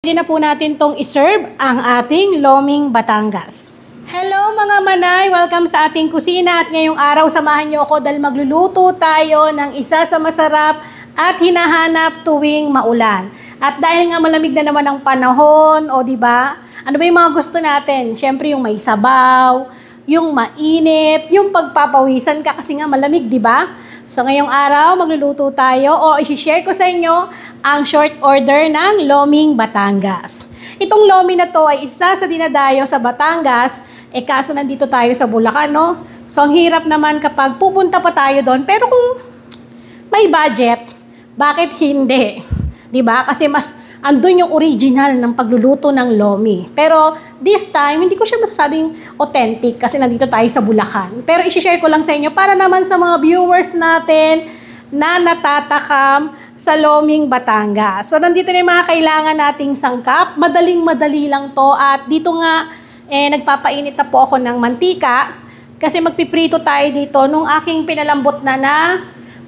Pwede na po natin tong iserve ang ating Loming Batangas. Hello mga manay! Welcome sa ating kusina at ngayong araw samahan niyo ako dahil magluluto tayo ng isa sa masarap at hinahanap tuwing maulan. At dahil nga malamig na naman ang panahon, o di ba? Ano ba yung mga gusto natin? Siyempre yung may sabaw, yung mainit, yung pagpapawisan ka kasi nga malamig, di ba? So ngayong araw, magluluto tayo o isi-share ko sa inyo ang short order ng Loming Batangas. Itong lomi na to ay isa sa dinadayo sa Batangas, kaso nandito tayo sa Bulacan, no? So ang hirap naman kapag pupunta pa tayo doon, pero kung may budget, bakit hindi? 'Di ba? Kasi mas andun yung original ng pagluluto ng lomi. Pero this time, hindi ko siya masasabing authentic kasi nandito tayo sa Bulacan. Pero isi-share ko lang sa inyo para naman sa mga viewers natin na natatakam sa Loming Batangas. So nandito na yung mga kailangan nating sangkap. Madaling-madali lang to. At dito nga, nagpapainit na po ako ng mantika kasi magpiprito tayo dito nung aking pinalambot na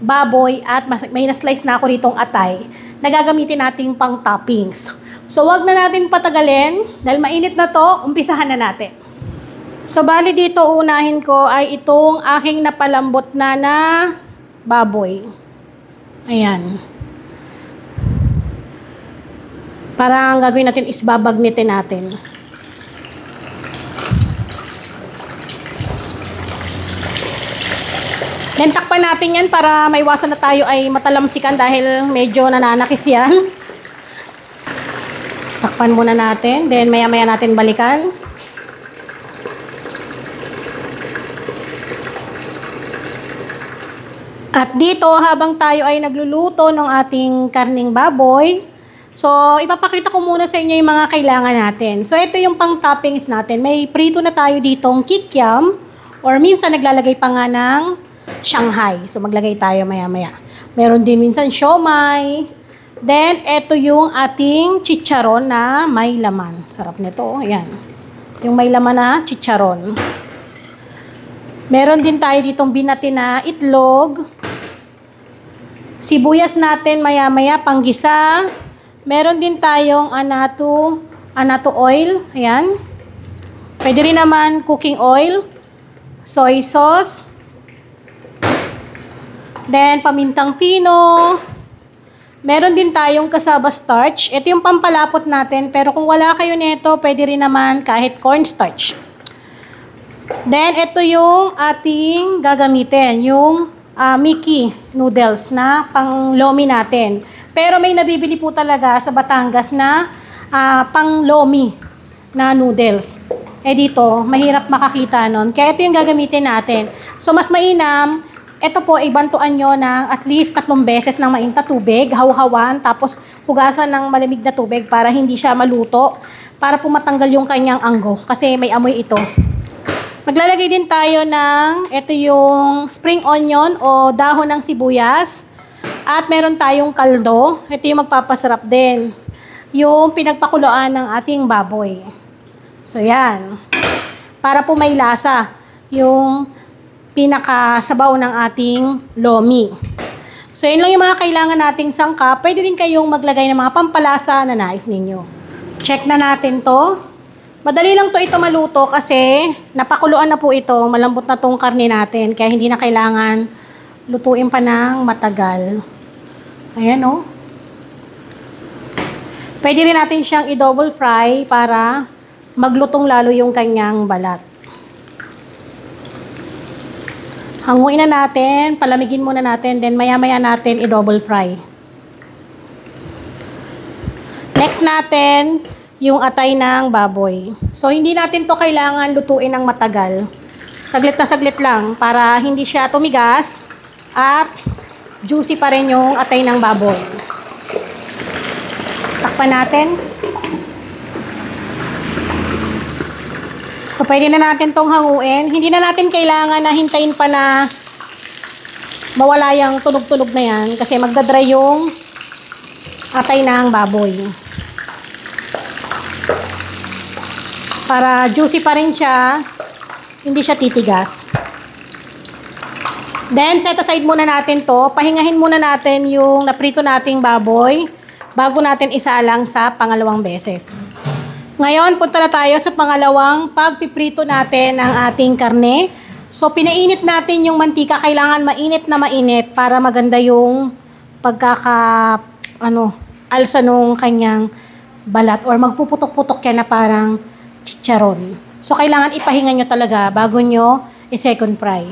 baboy at may na-slice na ako ditong atay na gagamitin natin pang toppings. So wag na natin patagalin dahil mainit na to, umpisahan na natin. So bali dito unahin ko ay itong aking napalambot na baboy. Ayan. Para ang gagawin natin is babagnitin natin. Then takpan natin yan para maiwasan na tayo ay matalamsikan dahil medyo nananakit yan. Takpan muna natin. Then maya-maya natin balikan. At dito habang tayo ay nagluluto ng ating karning baboy, so ipapakita ko muna sa inyo yung mga kailangan natin. So ito yung pang toppings natin. May prito na tayo ditong kikiam or minsan naglalagay pa nga ng Shanghai. So, maglagay tayo maya-maya. Meron din minsan siomai. Then, ito yung ating chicharon na may laman. Sarap nito. Ayan. Yung may laman na chicharon. Meron din tayo ditong binati na itlog. Sibuyas natin maya-maya panggisa. Meron din tayong anato oil. Ayan. Pwede rin naman cooking oil. Soy sauce. Then, pamintang pino. Meron din tayong cassava starch. Ito yung pampalapot natin. Pero kung wala kayo nito, pwede rin naman kahit cornstarch. Then, ito yung ating gagamitin. Yung Mickey noodles na pang lomi natin. Pero may nabibili po talaga sa Batangas na pang lomi na noodles. Dito, mahirap makakita nun. Kaya ito yung gagamitin natin. So, mas mainam. Ito po, ibantuan nyo ng at least 3 beses ng mainta tubig, hawhawan, tapos hugasan ng malamig na tubig para hindi siya maluto, para po matanggal yung kanyang anggo, kasi may amoy ito. Maglalagay din tayo ng, ito yung spring onion o dahon ng sibuyas, at meron tayong kaldo, ito yung magpapasarap din, yung pinagpakuluan ng ating baboy. So yan, para po may lasa, yung pinakasabaw ng ating lomi. So, yun lang yung mga kailangan nating sangkap. Pwede din kayong maglagay ng mga pampalasa na nais ninyo. Check na natin to. Madali lang to ito maluto kasi napakuluan na po ito. Malambot na tong karne natin. Kaya hindi na kailangan lutuin pa ng matagal. Ayan o. Pwede rin natin siyang i-double fry para maglutong lalo yung kanyang balat. Hanguin na natin, palamigin muna natin, then maya-maya natin i-double fry. Next natin, yung atay ng baboy. So, hindi natin to kailangan lutuin ng matagal. Saglit na saglit lang para hindi siya tumigas at juicy pa rin yung atay ng baboy. Takpan natin. So, pwede na natin tong hanguin. Hindi na natin kailangan na hintayin pa na mawala yung tunog-tunog na yan. Kasi magdadry yung atay ng baboy. Para juicy pa rin siya, hindi siya titigas. Then, set aside muna natin to. Pahingahin muna natin yung naprito nating baboy. bago natin isalang sa pangalawang beses. Ngayon, punta na tayo sa pangalawang pagpiprito natin ng ating karne. So, pinainit natin yung mantika. Kailangan mainit na mainit para maganda yung alsa nung kanyang balat or magpuputok-putok yan na parang chicharon. So, kailangan ipahinga nyo talaga bago nyo i-second fry.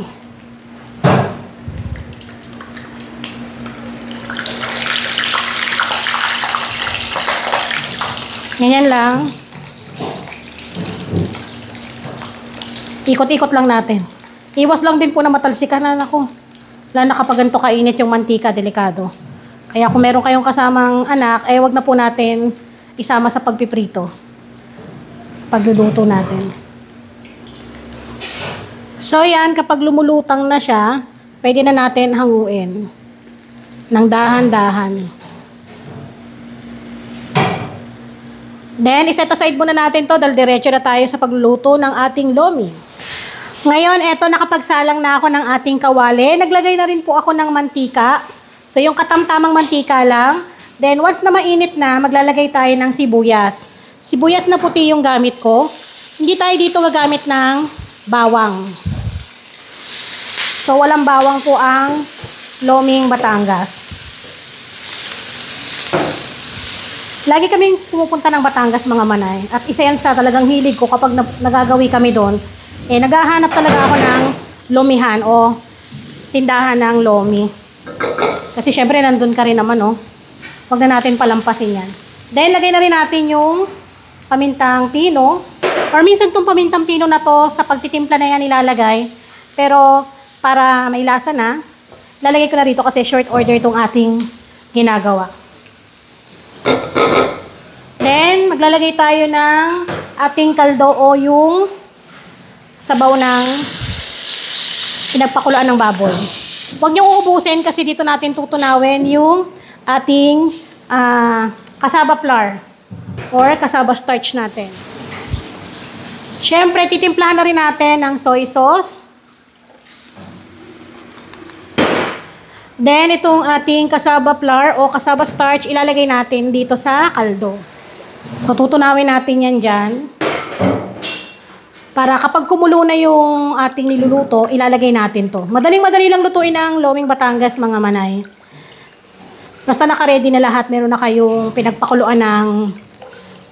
Ganyan lang. Ikot-ikot lang natin. Iwas lang din po na matalsikan na ako. Lalo na kapag ganito kainit yung mantika, delikado. Kaya kung meron kayong kasamang anak, wag na po natin isama sa pagpiprito. Pagluluto natin. So yan, kapag lumulutang na siya, pwede na natin hanguin ng dahan-dahan. Then, iset aside muna natin to dahil diretso na tayo sa pagluluto ng ating lomi. Ngayon, eto, nakapagsalang na ako ng ating kawali. Naglagay na rin po ako ng mantika. So, yung katamtamang mantika lang. Then, once na mainit na, maglalagay tayo ng sibuyas. Sibuyas na puti yung gamit ko. Hindi tayo dito gagamit ng bawang. So, walang bawang po ang loming Batangas. Lagi kaming pumupunta ng Batangas, mga manay. At isa yan sa talagang hilig ko kapag nagagawi kami doon. Naghahanap talaga ako ng lomihan o tindahan ng lomi. Kasi syempre nandun ka rin naman, oh. Huwag na natin palampasin yan. Then, lagay na rin natin yung pamintang pino. Or minsan itong pamintang pino na to, sa pagtitimpla na yan ilalagay. Pero, para may lasa na, lalagay ko na rito kasi short order itong ating ginagawa. Then, maglalagay tayo ng ating kaldo o yung sabaw ng pinagpakuluan ng baboy. Huwag niyong uubusin kasi dito natin tutunawin yung ating cassava flour or cassava starch natin. Siyempre, titimplahan na rin natin ng soy sauce. Then, itong ating cassava flour o cassava starch, ilalagay natin dito sa kaldo. So, tutunawin natin yan dyan. Para kapag kumulo na yung ating niluluto, ilalagay natin to. Madaling-madali lang lutuin ang loming Batangas, mga manay. Basta naka-ready na lahat, meron na kayong pinagpakuluan ng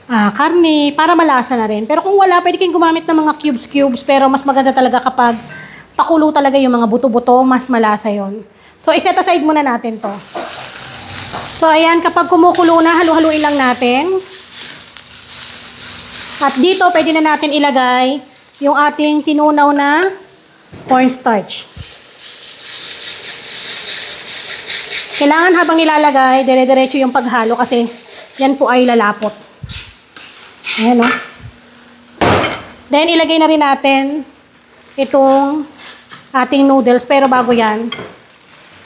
karne para malasa na rin. Pero kung wala, pwede kayong gumamit ng mga cubes. Pero mas maganda talaga kapag pakulo talaga yung mga buto-buto, mas malasa yon. So, iset aside muna natin to. So, ayan, kapag kumukulo na, halu-haluin lang natin. At dito, pwede na natin ilagay yung ating tinunaw na cornstarch. Kailangan habang nilalagay, dire-diretso yung paghalo kasi yan po ay lalapot. Ayan, o. Then, ilagay na rin natin itong ating noodles. Pero bago yan,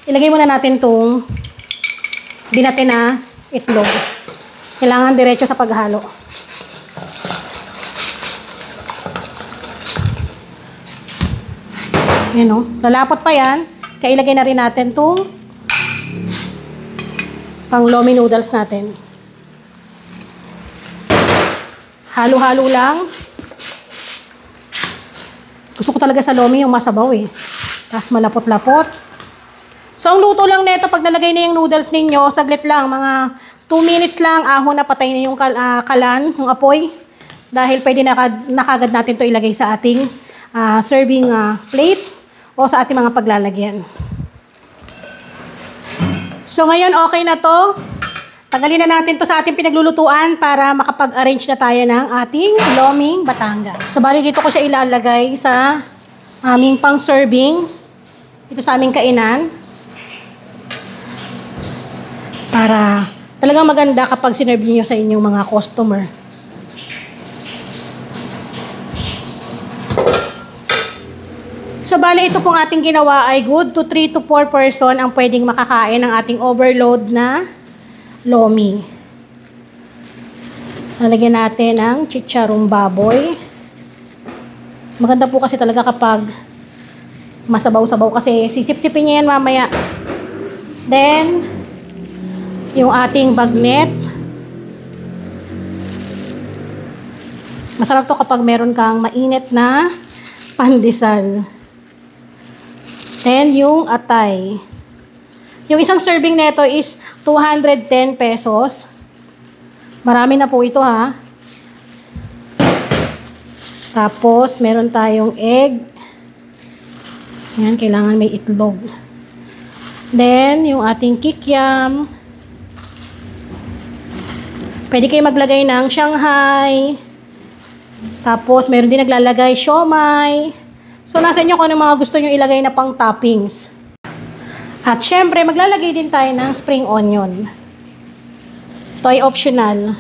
ilagay muna natin itong binate na itlog. Kailangan diretso sa paghalo. Ayan, o. Lalapot pa yan. Kaya ilagay na rin natin itong pang lomi noodles natin. Halo-halo lang. Gusto ko talaga sa lomi yung masabaw eh. Tapos malapot-lapot. So, ang luto lang nito, pag nalagay na yung noodles ninyo, saglit lang, mga 2 minutes lang, ahon na patay na yung kalan, yung apoy. Dahil pwede na kagad natin to ilagay sa ating serving plate o sa ating mga paglalagyan. So, ngayon okay na to. Tagalin na natin to sa ating pinaglulutuan para makapag-arrange na tayo ng ating loming Batangas. So, bali dito ko siya ilalagay sa aming pang-serving. Ito sa aming kainan. Para talagang maganda kapag sinerve niyo sa inyong mga customer. So, bali ito pong ating ginawa ay good to 3 to 4 person ang pwedeng makakain ng ating overload na lomi. Lalagyan natin ng chicharong baboy. Maganda po kasi talaga kapag masabaw-sabaw kasi sisip-sipin niya yan mamaya. Then, yung ating bagnet. Masarap to kapag meron kang mainit na pandesal. Then, yung atay. Yung isang serving nito is 210 pesos. Marami na po ito, ha. Tapos, meron tayong egg. Ayan, kailangan may itlog. Then, yung ating kikiam. Pwede kayo maglagay ng Shanghai. Tapos, meron din naglalagay siomai. So, nasa inyo kung ano mga gusto nyo ilagay na pang toppings. At syempre, maglalagay din tayo ng spring onion. Ito ay optional.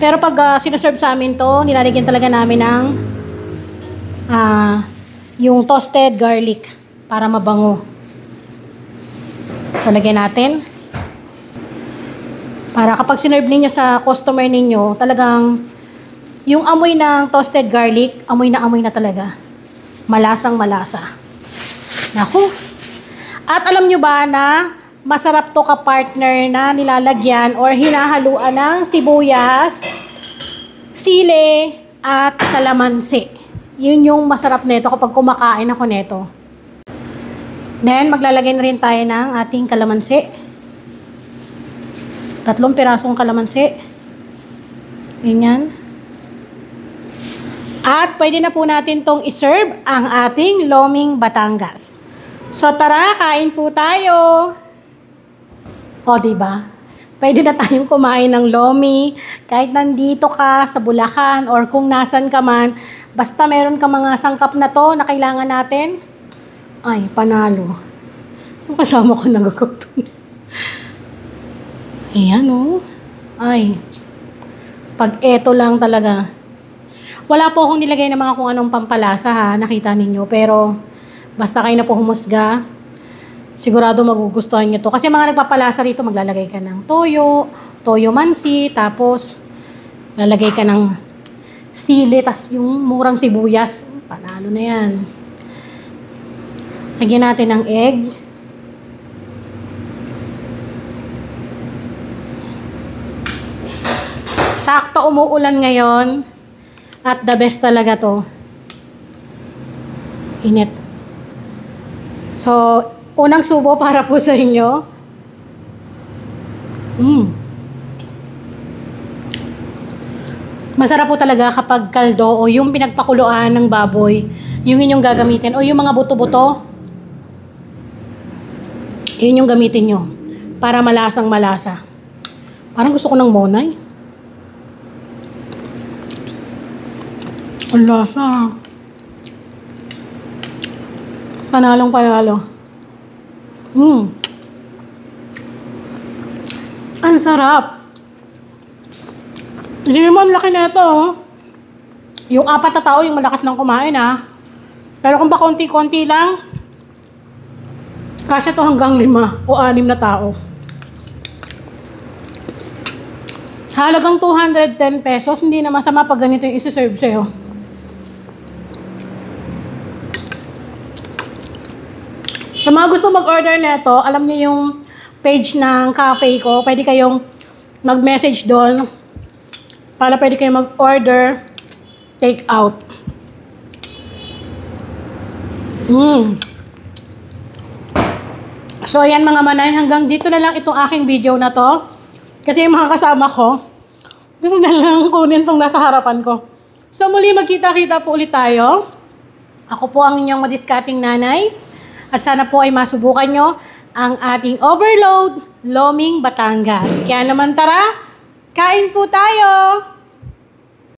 Pero pag sinaserve sa amin to, nilalagyan talaga namin ng yung toasted garlic para mabango. So, lagyan natin. Para kapag sinerve ninyo sa customer ninyo, talagang yung amoy ng toasted garlic, amoy na talaga. Malasang malasa. Naku. At alam nyo ba na masarap to ka-partner na nilalagyan or hinahaluan ng sibuyas, sili, at kalamansi. Yun yung masarap nito kapag kumakain ako nito. Then, maglalagay na rin tayo ng ating kalamansi. 3 pirasong kalamansi. Ganyan. At pwede na po natin tong iserve ang ating Loming Batangas. So tara, kain po tayo. O, diba? Pwede na tayong kumain ng lomi. Kahit nandito ka sa Bulacan or kung nasan ka man, basta meron ka mga sangkap na to na kailangan natin, ay, panalo. Yung kasama ko nagkukutom. Ayan, o. Ay, pag eto lang talaga. Wala po akong nilagay na mga kung anong pampalasa, ha, nakita ninyo. Pero, basta kayo na po humusga, sigurado magugustuhan nyo to. Kasi mga nagpapalasa rito, maglalagay ka ng toyo, toyo mansi, tapos, lalagay ka ng sili, tas yung murang sibuyas. Panalo na yan. Lagyan natin ng egg. Sakto umuulan ngayon. At the best talaga to. Init. So, unang subo para po sa inyo. Masarap po talaga kapag kaldo o yung pinagpakuluan ng baboy, yung inyong gagamitin. O yung mga buto-buto, yun yung gamitin nyo. Para malasang malasa. Parang gusto ko ng monay. Ang lasa. Panalong panalo. Ang sarap. Isipin mo, ang laki na ito, oh. Yung 4 na tao, yung malakas ng kumain, ha. Pero kung ba konti-konti lang, kasya to hanggang 5 o 6 na tao. Sa halagang 210 pesos, hindi na masama pag ganito yung isi-serve sa'yo. Sa mga gusto mag-order nito, alam niyo yung page ng cafe ko, pwede kayong mag-message doon para pwede kayong mag-order take out. So ayan mga manay, hanggang dito na lang itong aking video na to. Kasi yung mga kasama ko, gusto na lang kunin tong nasa harapan ko. So muli magkita-kita po ulit tayo. Ako po ang inyong madiscarding nanay. At sana po ay masubukan nyo ang ating overload Loming Batangas. Kaya naman tara, kain po tayo!